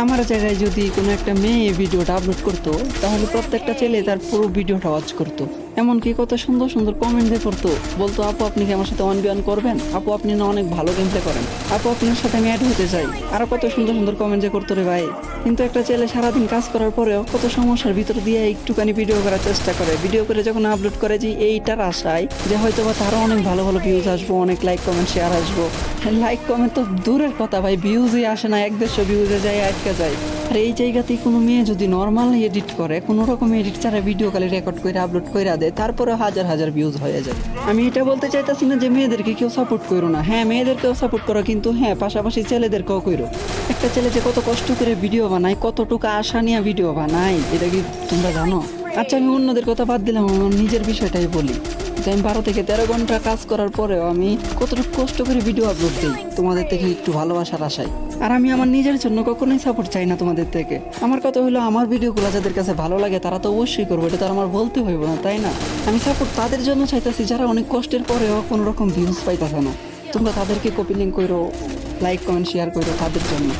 আমার জায়গায় যদি কোনো একটা মেয়ে ভিডিওটা আপলোড করতো তাহলে প্রত্যেকটা ছেলে তার পুরো ভিডিওটা ওয়াচ করতো। এমনকি কত সুন্দর সুন্দর কমেন্ট দিয়ে করতো, বলতো আপু আপনি কি আমার সাথে 1v1 করবেন, আপু আপনি না অনেক ভালো গেম প্লে করেন, আপু আপনার সাথে আমি অ্যাড হতে চাই, আরো কত সুন্দর সুন্দর কমেন্ট যে করতো রে ভাই। কিন্তু একটা ছেলে সারাদিন কাজ করার পরেও কত সমস্যার ভিতর দিয়ে একটুখানি ভিডিও করার চেষ্টা করে, ভিডিও করে যখন আপলোড করে যে এইটার আশায় যে হয়তো বা তারও অনেক ভালো ভালো ভিউজ আসবো, অনেক লাইক কমেন্ট শেয়ার আসবো। লাইক কমেন্ট তো দূরের কথা ভাই, ভিউজই আসে না, 1-150 ভিউজে যায় আটকে যায়। আর এই জায়গাতেই কোনো মেয়ে যদি নর্মাল এডিট করে, কোনো রকম এডিট ছাড়া ভিডিও কলে রেকর্ড করে আপলোড করে দেয়, তারপরে হাজার হাজার ভিউজ হয়ে যায়। আমি এটা বলতে চাইতেছি না যে মেয়েদেরকে কেউ সাপোর্ট করো না, হ্যাঁ মেয়েদেরকেও সাপোর্ট করো, কিন্তু হ্যাঁ পাশাপাশি ছেলেদেরকেও করো। একটা ছেলে যে কত কষ্ট করে ভিডিও বানায়, কতটুকু আশা নিয়ে ভিডিও বানায়, এটা কি তোমরা জানো? আচ্ছা আমি অন্যদের কথা বাদ দিলাম, আমার নিজের বিষয়টাই বলি যে আমি 12 থেকে 13 ঘন্টা কাজ করার পরেও আমি কতটুকু কষ্ট করে ভিডিও আপলোড দিই তোমাদের থেকে একটু ভালোবাসার আশায়। আর আমি আমার নিজের জন্য কখনোই সাপোর্ট চাই না তোমাদের থেকে। আমার কথা হলো আমার ভিডিওগুলো যাদের কাছে ভালো লাগে তারা তো অবশ্যই করবো, এটা তো আর আমার বলতে হইব না, তাই না? আমি সাপোর্ট তাদের জন্য চাইতেছি যারা অনেক কষ্টের পরেও কোনো রকম ভিউজ পাইতেছে না। তোমরা তাদেরকে কপি লিঙ্ক করো, লাইক কমেন্ট শেয়ার করো তাদের জন্য।